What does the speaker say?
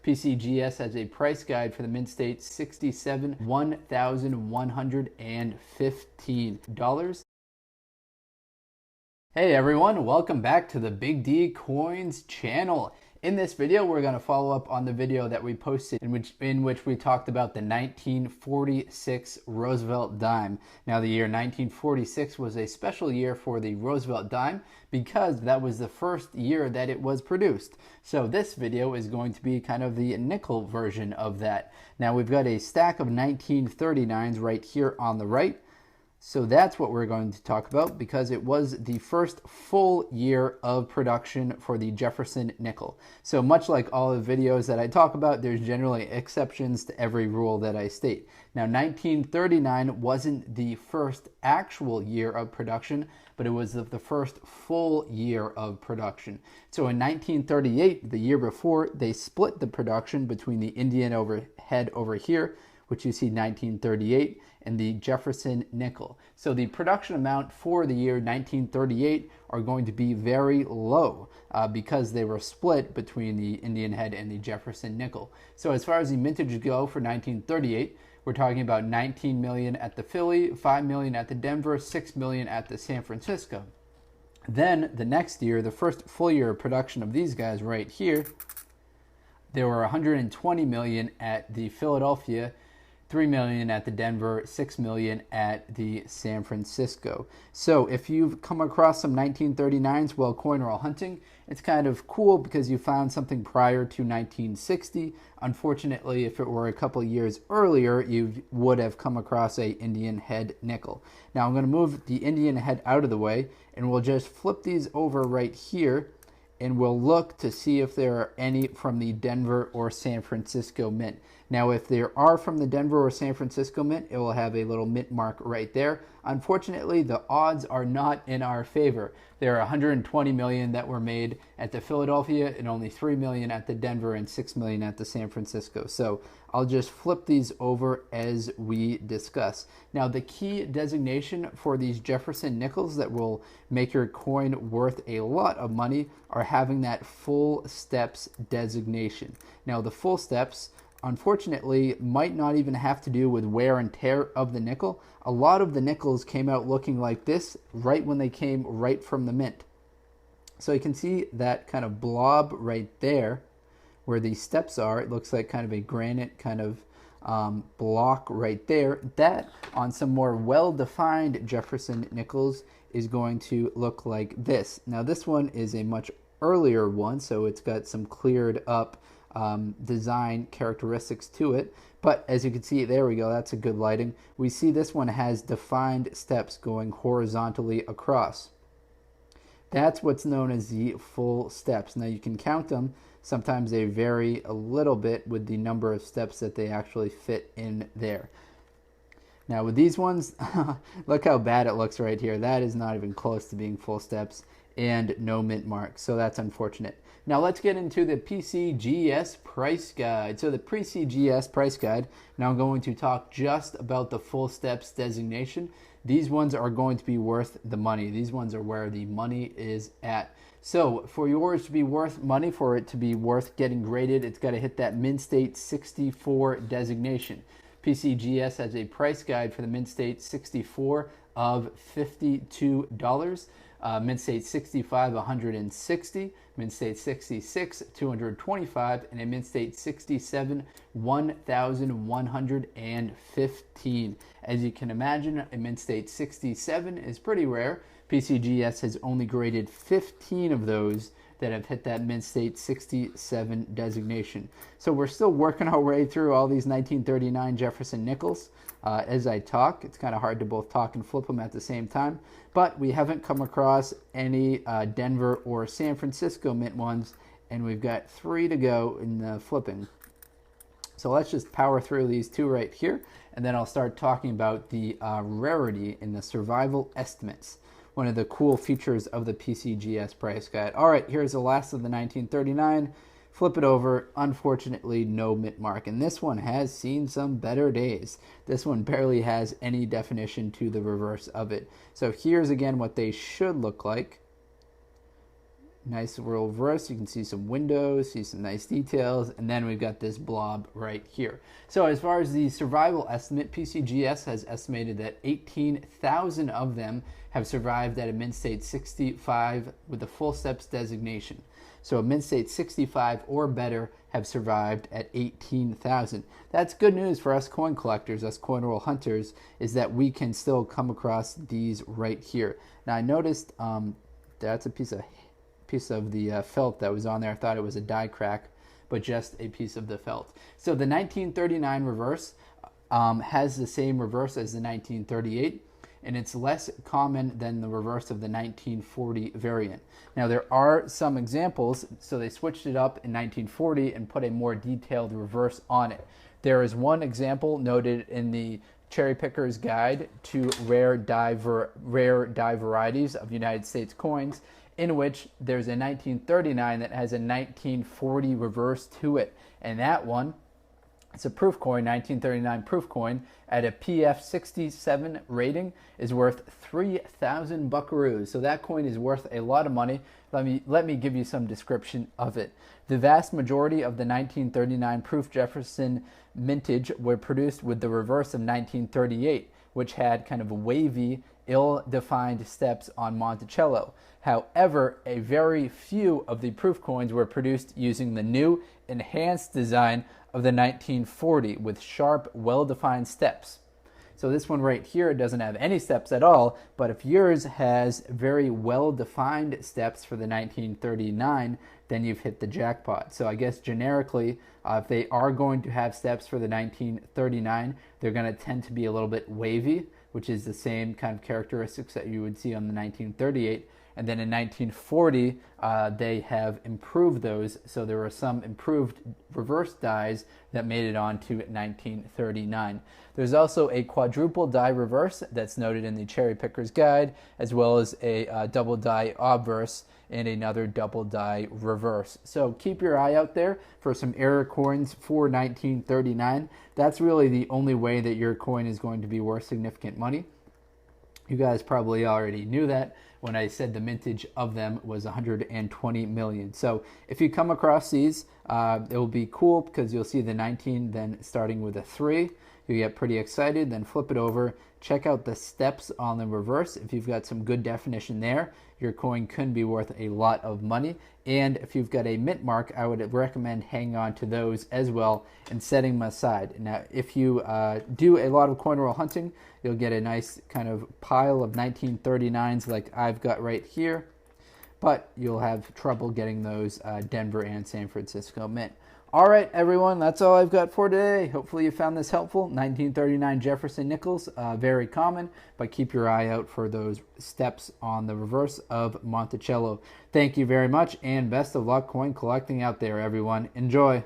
PCGS has a price guide for the mint state 67, $1,115. Hey everyone, welcome back to the Big D Coins channel. In this video, we're going to follow up on the video that we posted in which we talked about the 1946 Roosevelt dime. Now, the year 1946 was a special year for the Roosevelt dime because that was the first year that it was produced. So this video is going to be kind of the nickel version of that. Now, we've got a stack of 1939s right here on the right. So that's what we're going to talk about because it was the first full year of production for the Jefferson nickel. So much like all the videos that I talk about, there's generally exceptions to every rule that I state. Now, 1939 wasn't the first actual year of production, but it was the first full year of production. So in 1938, the year before, they split the production between the Indian head over here, which you see 1938, and the Jefferson nickel. So the production amount for the year 1938 are going to be very low because they were split between the Indian head and the Jefferson nickel. So as far as the mintage go for 1938, we're talking about 19 million at the Philly, 5 million at the Denver, 6 million at the San Francisco. Then the next year, the first full year of production of these guys right here, there were 120 million at the Philadelphia, 3 million at the Denver, 6 million at the San Francisco. So if you've come across some 1939s while coin roll hunting, it's kind of cool because you found something prior to 1960. Unfortunately, if it were a couple years earlier, you would have come across a Indian head nickel. Now I'm going to move the Indian head out of the way and we'll just flip these over right here and we'll look to see if there are any from the Denver or San Francisco mint. Now, if there are from the Denver or San Francisco mint, it will have a little mint mark right there. Unfortunately, the odds are not in our favor. There are 120 million that were made at the Philadelphia and only 3 million at the Denver and 6 million at the San Francisco. So I'll just flip these over as we discuss. Now, the key designation for these Jefferson nickels that will make your coin worth a lot of money are having that full steps designation. Now, the full steps, unfortunately, might not even have to do with wear and tear of the nickel. A lot of the nickels came out looking like this right when they came right from the mint. So you can see that kind of blob right there where the steps are. It looks like kind of a granite kind of block right there. That on some more well-defined Jefferson nickels is going to look like this. Now this one is a much earlier one, so it's got some cleared up design characteristics to it, but as you can see, there we go, that's a good lighting. We see this one has defined steps going horizontally across. That's what's known as the full steps. Now you can count them. Sometimes they vary a little bit with the number of steps that they actually fit in there. Now with these ones, look how bad it looks right here. That is not even close to being full steps and no mint mark, so that's unfortunate. Now let's get into the PCGS price guide. So the PCGS price guide, now I'm going to talk just about the full steps designation. These ones are going to be worth the money. These ones are where the money is at. So for yours to be worth money, for it to be worth getting graded, it's got to hit that mint state 64 designation. PCGS has a price guide for the mint state 64 of $52. Mint state 65, 160, mint state 66, 225, and a mint state 67, 1,115. As you can imagine, a mint state 67 is pretty rare. PCGS has only graded 15 of those that have hit that mint state 67 designation. So we're still working our way through all these 1939 Jefferson nickels. As I talk, it's kind of hard to both talk and flip them at the same time, but we haven't come across any Denver or San Francisco mint ones, and we've got 3 to go in the flipping. So let's just power through these 2 right here, and then I'll start talking about the rarity in the survival estimates. One of the cool features of the PCGS price guide. All right, here's the last of the 1939. Flip it over. Unfortunately, no mint mark. And this one has seen some better days. This one barely has any definition to the reverse of it. So here's again what they should look like. Nice little reverse. You can see some windows, see some nice details, and then we've got this blob right here. So as far as the survival estimate, PCGS has estimated that 18,000 of them have survived at a mint state 65 with the full steps designation. So a mint state 65 or better have survived at 18,000. That's good news for us coin collectors, us coin roll hunters, is that we can still come across these right here. Now I noticed that's a piece of the felt that was on there. I thought it was a die crack, but just a piece of the felt. So the 1939 reverse has the same reverse as the 1938, and it's less common than the reverse of the 1940 variant. Now there are some examples, so they switched it up in 1940 and put a more detailed reverse on it. There is one example noted in the Cherry Picker's Guide to Rare Die Varieties of United States Coins, in which there's a 1939 that has a 1940 reverse to it. And that one, it's a proof coin, 1939 proof coin, at a PF 67 rating is worth 3,000 buckaroos. So that coin is worth a lot of money. Let me give you some description of it. The vast majority of the 1939 proof Jefferson mintage were produced with the reverse of 1938, which had kind of wavy, ill-defined steps on Monticello. However, a very few of the proof coins were produced using the new enhanced design of the 1940 with sharp, well-defined steps. So this one right here doesn't have any steps at all, but if yours has very well-defined steps for the 1939, then you've hit the jackpot. So I guess generically, if they are going to have steps for the 1939, they're going to tend to be a little bit wavy, which is the same kind of characteristics that you would see on the 1938. And then in 1940, they have improved those. So there were some improved reverse dies that made it on to 1939. There's also a quadruple die reverse that's noted in the Cherry Picker's Guide, as well as a double die obverse and another double die reverse. So keep your eye out there for some error coins for 1939. That's really the only way that your coin is going to be worth significant money. You guys probably already knew that when I said the mintage of them was 120 million. So if you come across these, it will be cool because you'll see the 19 then starting with a 3. You get pretty excited, then flip it over, check out the steps on the reverse. If you've got some good definition there, your coin could be worth a lot of money. And if you've got a mint mark, I would recommend hanging on to those as well and setting them aside. Now, if you do a lot of coin roll hunting, you'll get a nice kind of pile of 1939s like I've got right here, but you'll have trouble getting those Denver and San Francisco mint. All right, everyone, that's all I've got for today. Hopefully you found this helpful. 1939 Jefferson Nickels, very common, but keep your eye out for those steps on the reverse of Monticello. Thank you very much, and best of luck coin collecting out there, everyone. Enjoy.